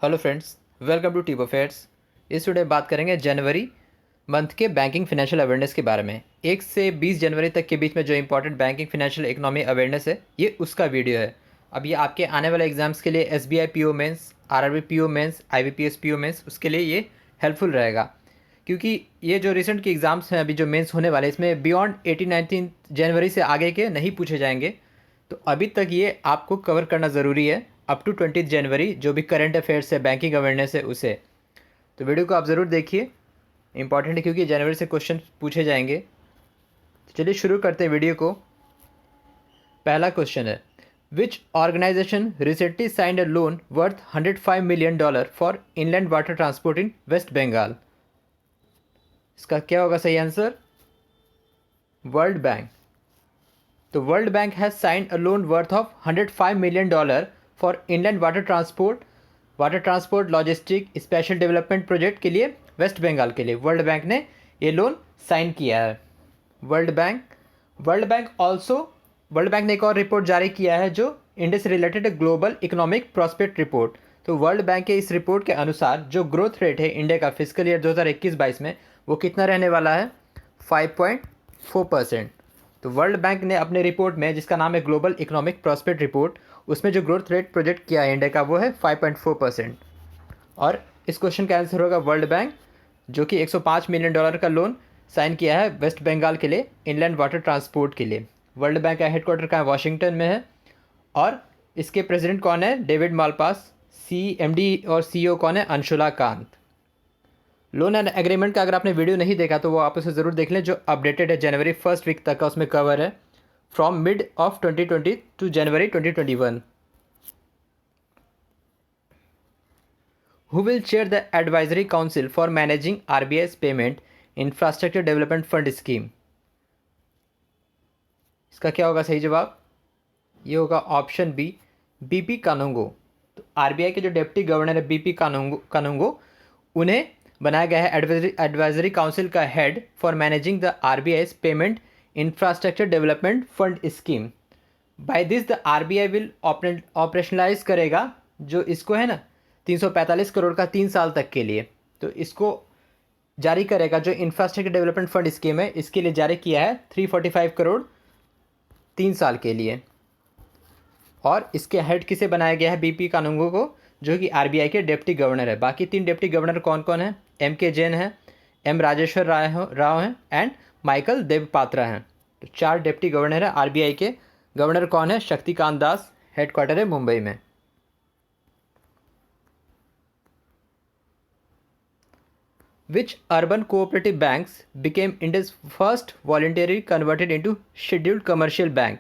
Hello friends, welcome to tip affairs. इस video में बात करेंगे जनवरी मंथ के बैंकिंग फाइनेंशियल अवेयरनेस के बारे में। 1 से 20 जनवरी तक के बीच में जो important banking financial economy awareness है, ये उसका वीडियो है। अब ये आपके आने वाले एग्जाम्स के लिए SBI PO mains, RRB PO mains, IBPS PO mains, उसके लिए ये हेल्पफुल रहेगा। क्योंकि ये जो रिसेंट के एग्ज़ाम्स हैं, अभी जो मेंस होने वाले, इसमें बियॉन्ड 18-19 जनवरी से आगे के नहीं पूछे जाएंगे। तो अभी तक ये आपको कवर करना ज़रूरी है, अप टू 20 जनवरी जो भी करंट अफेयर्स है, बैंकिंग अवेयरनेस है, उसे। तो वीडियो को आप ज़रूर देखिए, इंपॉर्टेंट है क्योंकि जनवरी से क्वेश्चन पूछे जाएंगे। तो चलिए शुरू करते हैं वीडियो को। पहला क्वेश्चन है, which organisation recently signed a loan worth $105 million for inland water transport in West Bengal? इसका क्या होगा सही आंसर? World Bank. तो World Bank has signed a loan worth of $105 million for inland water transport logistic special development project के लिए waste Bengal के लिए world bank ने ये लोन साइन किया है। वर्ल्ड बैंक ने एक और रिपोर्ट जारी किया है जो इंडिया से related global economic prospect report. तो वर्ल्ड बैंक के इस रिपोर्ट के अनुसार जो ग्रोथ रेट है इंडिया का फिजिकल ईयर 2021-22 में, वो कितना रहने वाला है? 5.4%। तो वर्ल्ड बैंक ने अपने रिपोर्ट में, जिसका नाम है ग्लोबल इकोनॉमिक प्रॉस्पेक्ट रिपोर्ट, उसमें जो ग्रोथ रेट प्रोजेक्ट किया है इंडिया का, वो है 5.4%। और इस क्वेश्चन का आंसर होगा वर्ल्ड बैंक, जो कि $105 मिलियन का लोन साइन किया है वेस्ट बंगाल के लिए इनलैंड वाटर ट्रांसपोर्ट के लिए। वर्ल्ड बैंक का हेडक्वार्टर कहाँ है? वाशिंगटन में है। और इसके प्रेसिडेंट कौन है? David Malpass. CMD और CEO कौन है? Anshula Kant. Loan and agreement का अगर आपने वीडियो नहीं देखा तो वो आप उसे ज़रूर देख लें, जो अपडेटेड है जनवरी फर्स्ट वीक तक का, उसमें कवर है from mid of 2020 to January 2021। Who will chair the advisory council for managing RBI's payment infrastructure development fund scheme? इसका क्या होगा सही जवाब? ये होगा ऑप्शन बी, BP कानूंगो। तो RBI के जो डिप्टी गवर्नर है BP कानूंगो, उन्हें बनाया गया है एडवाइजरी काउंसिल का head for managing the RBI's payment infrastructure development fund scheme. By this the RBI will operationalise करेगा जो इसको है ना 345 करोड़ का 3 साल तक के लिए। तो इसको जारी करेगा, जो इंफ्रास्ट्रक्चर डेवलपमेंट फंड स्कीम है, इसके लिए जारी किया है 345 करोड़ 3 साल के लिए। और इसके हेड किसे बनाया गया है? BP कानूंगो को, जो कि RBI के डिप्टी गवर्नर है। बाकी 3 डिप्टी गवर्नर कौन कौन है? MK जैन है, M राजेश्वर राव हैं एंड माइकल देवपात्रा हैं। तो 4 डिप्टी गवर्नर है। RBI के गवर्नर कौन है? शक्तिकांत दास, हेडक्वार्टर है मुंबई में। Which urban cooperative banks became India's first voluntarily converted into scheduled commercial bank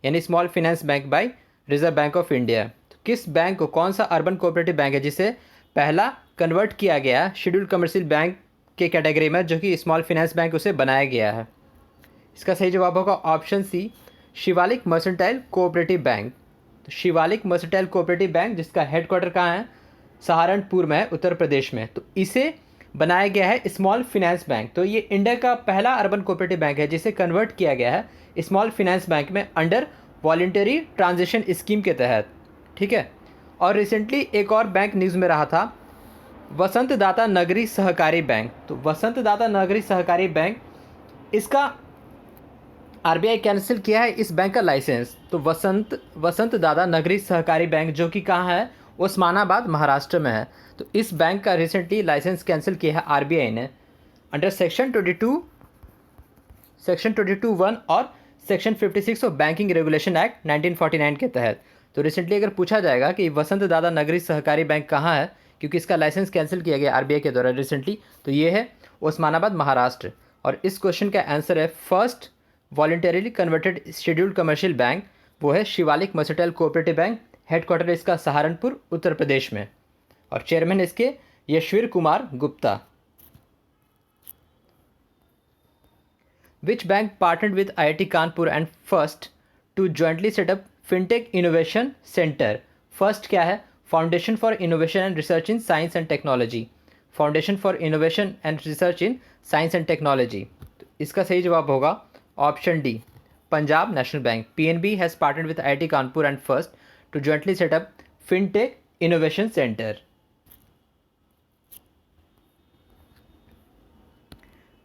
यानी small finance bank by reserve bank of India? तो किस बैंक को, कौन सा अर्बन कोऑपरेटिव बैंक है जिसे पहला कन्वर्ट किया गया शेड्यूल्ड कमर्शियल बैंक के कैटेगरी में, जो कि स्मॉल फाइनेंस बैंक उसे बनाया गया है? इसका सही जवाब होगा option C, Shivalik mercantile cooperative bank. तो शिवालिक मर्सेंटाइल कोऑपरेटिव बैंक, जिसका हेडक्वार्टर कहाँ है? सहारनपुर में है, उत्तर प्रदेश में। तो इसे बनाया गया है स्मॉल फाइनेंस बैंक। तो ये इंडिया का पहला अर्बन कोऑपरेटिव बैंक है जिसे कन्वर्ट किया गया है स्मॉल फाइनेंस बैंक में अंडर वॉलंटरी ट्रांजिशन स्कीम के तहत। ठीक है। और रिसेंटली एक और बैंक न्यूज़ में रहा था, वसंत दाता नगरी सहकारी बैंक। तो वसंत दाता नगरी सहकारी बैंक, इसका RBI कैंसिल किया है इस बैंक का लाइसेंस। तो वसंत दाता नगरी सहकारी बैंक, जो कि कहाँ है? उस्मानाबाद, महाराष्ट्र में है। तो इस बैंक का रिसेंटली लाइसेंस कैंसिल किया है RBI ने अंडर सेक्शन 22(1) और section 56 of banking regulation act 1949 के तहत। तो रिसेंटली अगर पूछा जाएगा कि वसंत दादा नगरी सहकारी बैंक कहाँ है, क्योंकि इसका लाइसेंस कैंसिल किया गया RBI के द्वारा रिसेंटली, तो ये है उस्मानाबाद, महाराष्ट्र। और इस क्वेश्चन का आंसर है first voluntarily converted scheduled commercial bank, वो है Shivalik mercantile cooperative bank. Headquarter इसका सहारनपुर, उत्तर प्रदेश में। और चेयरमैन इसके Yashveer Kumar Gupta. Which bank partnered with IIT Kanpur and FIRST to jointly set up FinTech Innovation Center? FIRST क्या है? Foundation for innovation and research in science and technology. Foundation for innovation and research in science and technology. तो इसका सही जवाब होगा option D, Punjab National Bank. PNB has partnered with IIT Kanpur and FIRST to jointly set up FinTech Innovation Center.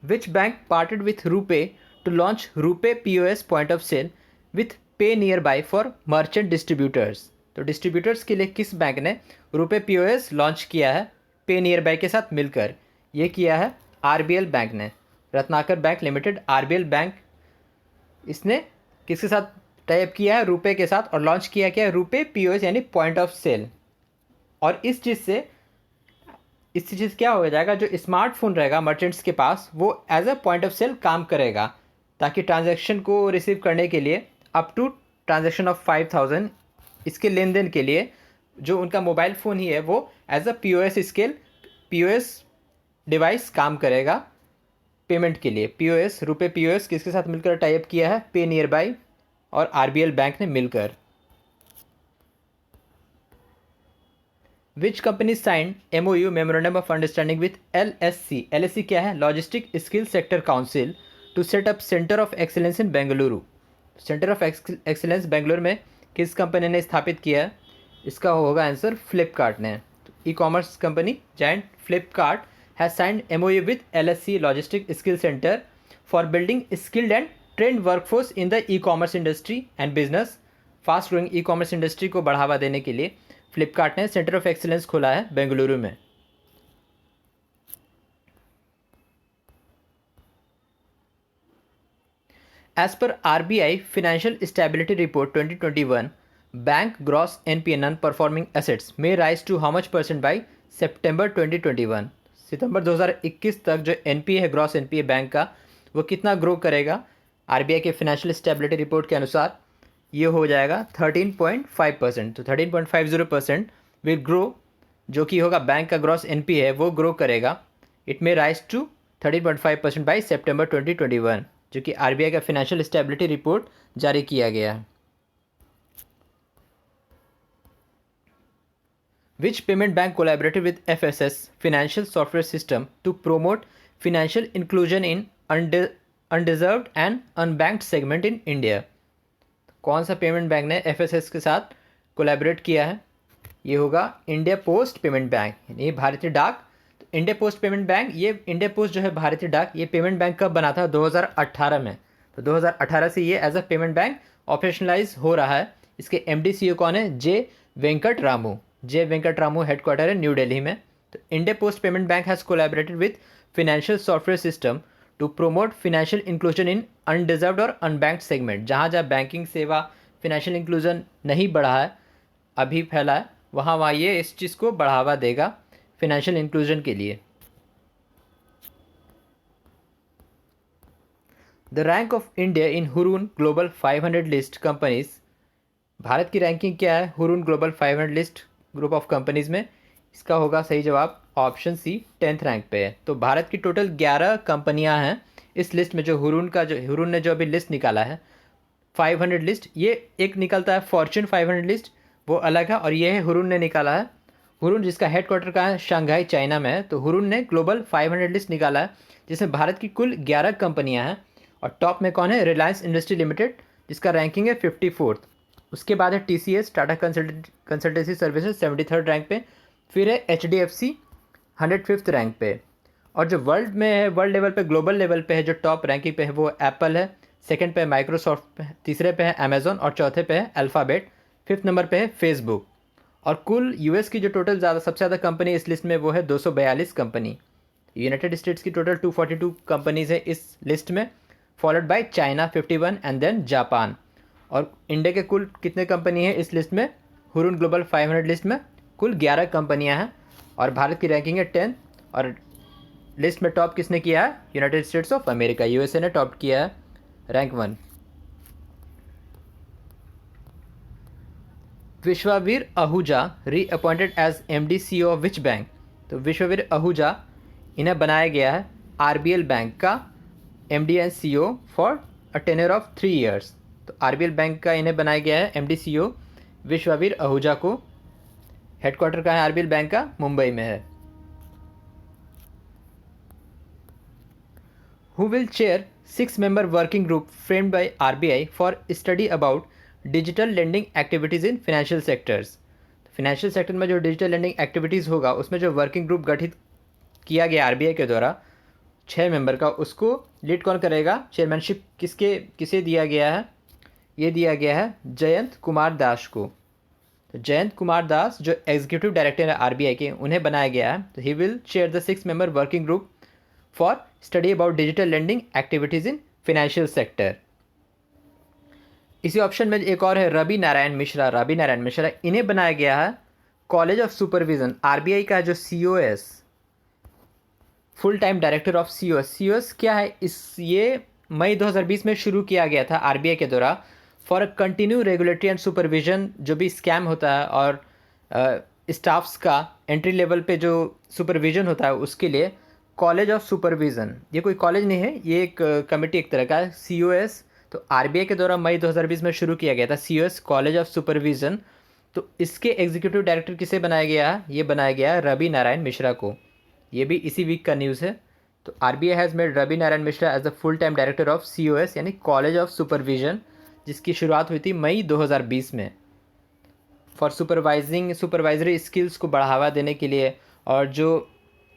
Which bank parted with RuPay to launch RuPay POS point of sale with pay near by for merchant distributors. तो distributors के लिए किस bank ने RuPay POS launch किया है पे near by के साथ मिलकर? ये किया है RBL बैंक ने, Ratnakar bank limited RBL bank. इसने किसके साथ टाइप किया है? रुपे के साथ, और लॉन्च किया क्या है? रुपे POS यानी पॉइंट ऑफ सेल। और इस चीज़ क्या हो जाएगा, जो स्मार्टफोन रहेगा मर्चेंट्स के पास वो as a point of sale काम करेगा, ताकि ट्रांजैक्शन को रिसीव करने के लिए अप टू ट्रांजैक्शन ऑफ 5000 इसके लेन देन के लिए जो उनका मोबाइल फ़ोन ही है वो एज अ POS डिवाइस काम करेगा पेमेंट के लिए। रुपे POS किसके साथ मिलकर टाइप किया है? पे नियर बाय और RBL बैंक ने मिलकर। Which company signed MOU memorandum of understanding with LSC? LSC क्या है? Logistic skill sector council to set up centre of excellence in Bengaluru. Centre of excellence Bengaluru में किस कंपनी ने स्थापित किया है? इसका होगा आंसर फ्लिपकार्ट ने। E commerce company giant Flipkart has signed MOU with LSC logistic skill centre for building skilled and trend workforce in the e commerce industry and business. Fast growing e commerce industry को बढ़ावा देने के लिए फ्लिपकार्ट ने centre of excellence खोला है बेंगलुरु में। As पर RBI financial stability report 2021, bank gross NPA non performing assets में rise to how much % by September 2021? सितंबर 2021 तक जो NPA है, ग्रॉस NPA बैंक का, वो कितना ग्रो करेगा? RBI के फाइनेंशियल स्टेबिलिटी रिपोर्ट के अनुसार ये हो जाएगा 13.5%। तो 13.50% विल ग्रो, जो कि होगा बैंक का ग्रॉस NPA है वो ग्रो करेगा। It may rise to 13.5% by September 2021, जो कि RBI का फाइनेंशियल स्टेबिलिटी रिपोर्ट जारी किया गया है। Which payment bank collaborated with FSS financial software system to promote financial inclusion in undeserved and unbanked segment in India? कौन सा पेमेंट बैंक ने FSS के साथ कोलैबोरेट किया है? ये होगा इंडिया पोस्ट पेमेंट बैंक, यानी भारतीय डाक। तो इंडिया पोस्ट पेमेंट बैंक, ये इंडिया पोस्ट जो है भारतीय डाक, ये पेमेंट बैंक कब बना था? 2018 में। तो 2018 से ये as a payment bank operationalise हो रहा है। इसके MD CEO कौन है? जे वेंकट रामू, हेडक्वार्टर है न्यू दिल्ली में। तो India Post payment bank has collaborated with financial software system to promote financial inclusion in undeserved और अनबैंक्ड सेगमेंट। जहाँ जहाँ बैंकिंग सेवा फाइनेंशियल इंक्लूजन नहीं बढ़ा है, अभी फैला है, वहाँ ये इस चीज़ को बढ़ावा देगा फाइनेंशियल इंक्लूजन के लिए। The rank of India in Hurun global 500 list companies. Bharat की रैंकिंग क्या है Hurun global 500 list group of companies में? इसका होगा सही जवाब ऑप्शन सी, 10th रैंक पे है। तो भारत की टोटल 11 कंपनियां हैं इस लिस्ट में। जो हुरून ने जो अभी लिस्ट निकाला है 500 लिस्ट, ये एक निकलता है फॉर्च्यून 500 लिस्ट, वो अलग है, और ये है हुरून ने निकाला है। हुरून जिसका हेडक्वार्टर कहाँ है? शंघाई चाइना में है। तो हुरून ने ग्लोबल 500 लिस्ट निकाला है जिसमें भारत की कुल 11 कंपनियाँ हैं, और टॉप में कौन है? रिलायंस इंडस्ट्री लिमिटेड, जिसका रैंकिंग है 54th। उसके बाद है TCS Tata consultancy services 73rd rank पे, फिर है HDFC 105th रैंक पे। और जो वर्ल्ड में है, वर्ल्ड लेवल पे, ग्लोबल लेवल पे है, जो टॉप रैंकिंग पे है वो एप्पल है, सेकंड पे है माइक्रोसॉफ्ट, तीसरे पे है अमेजोन, और चौथे पे है अल्फ़ाबेट, 5th नंबर पे है फेसबुक। और कुल US की जो टोटल सबसे ज़्यादा कंपनी इस लिस्ट में वो है 242 कंपनी। यूनाइटेड स्टेट्स की टोटल 242 कंपनीज है इस लिस्ट में, followed by China 51 and then Japan. और इंडिया के कुल कितने कंपनी है इस लिस्ट में? हुरून ग्लोबल 500 लिस्ट में कुल 11 कंपनियां हैं, और भारत की रैंकिंग है 10th। और लिस्ट में टॉप किसने किया है? United States of America, USA ने टॉप किया है, rank 1। Vishwavir Ahuja reappointed as MD CEO of which bank? तो विश्वावीर आहूजा, इन्हें बनाया गया है RBL बैंक का MD and CEO for a tenure of 3 years। तो RBL बैंक का इन्हें बनाया गया है MD CEO विश्वावीर आहूजा को। हेडक्वार्टर का है RBL बैंक का? मुंबई में है। Who will chair 6-member working group framed bye RBI for study about digital lending activities in financial sectors? Financial sector में जो डिजिटल लेंडिंग एक्टिविटीज़ होगा उसमें जो वर्किंग ग्रुप गठित किया गया RBI के द्वारा, 6 मेंबर का, उसको लीड कौन करेगा? चेयरमैनशिप किसे दिया गया है? ये दिया गया है जयंत कुमार दास को। तो जयंत कुमार दास जो एग्जीक्यूटिव डायरेक्टर है आरबीआई के, उन्हें बनाया गया है। तो he will chair the 6 member working group for study about digital lending activities in financial sector. इसी ऑप्शन में एक और है रवि नारायण मिश्रा। रवि नारायण मिश्रा, इन्हें बनाया गया है कॉलेज ऑफ सुपरविजन। आरबीआई का जो COS, full time director of COS क्या है? ये मई 2020 में शुरू किया गया था आरबीआई के द्वारा for continue regulatory and supervision. जो भी स्कैम होता है और स्टाफ्स का एंट्री लेवल पे जो सुपरविजन होता है, उसके लिए कॉलेज ऑफ सुपरविजन। ये कोई कॉलेज नहीं है, ये एक कमेटी एक तरह का है, सीओएस। तो आरबीआई के द्वारा मई 2020 में शुरू किया गया था सीओएस, कॉलेज ऑफ सुपरविजन। तो इसके एग्जीक्यूटिव डायरेक्टर किसे बनाया गया है? ये बनाया गया है रवि नारायण मिश्रा को। ये भी इसी वीक का न्यूज़ है। तो RBI has made Ravi Narayan Mishra as the full time director of COS यानी कॉलेज ऑफ सुपरविजन, जिसकी शुरुआत हुई थी मई 2020 में, फॉर सुपरवाइजरी स्किल्स को बढ़ावा देने के लिए, और जो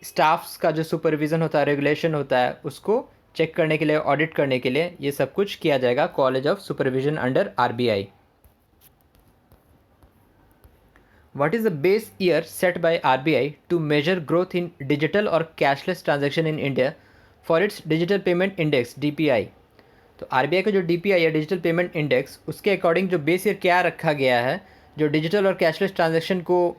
स्टाफ्स का जो सुपरविज़न होता है, रेगुलेशन होता है, उसको चेक करने के लिए, ऑडिट करने के लिए, ये सब कुछ किया जाएगा college of supervision under RBI. What is the base year set by RBI to measure growth in digital or cashless transaction in India for its Digital Payment Index DPI? तो आरबीआई का जो डीपीआई है, digital payment index, उसके according जो base year क्या रखा गया है, जो डिजिटल और कैशलेस ट्रांजैक्शन को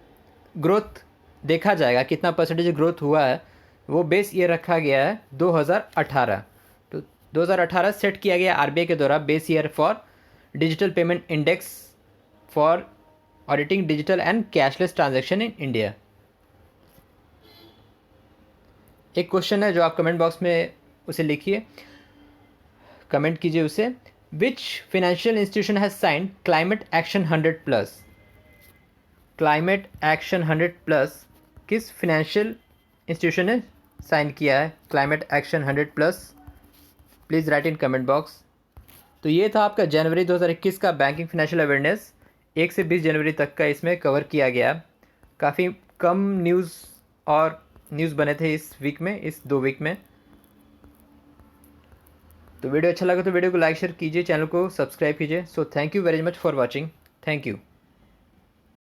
ग्रोथ देखा जाएगा, कितना परसेंटेज ग्रोथ हुआ है, वो बेस ईयर रखा गया है 2018। तो 2018 सेट किया गया आरबीआई के द्वारा base year for digital payment index for auditing digital and cashless transaction in India. एक क्वेश्चन है जो आप कमेंट बॉक्स में उसे लिखिए, कमेंट कीजिए उसे। Which financial institution has signed climate action 100+? Climate action 100+, किस फिनेंशियल इंस्टीट्यूशन ने साइन किया है climate action 100+? Please write in comment box. तो ये था आपका जनवरी 2021 का बैंकिंग फाइनेंशियल अवेयरनेस। 1 से 20 जनवरी तक का इसमें कवर किया गया। काफ़ी कम न्यूज़ बने थे इस वीक में, इस 2 वीक में। तो वीडियो अच्छा लगा तो वीडियो को लाइक शेयर कीजिए, चैनल को सब्सक्राइब कीजिए। So thank you very much for watching. Thank you.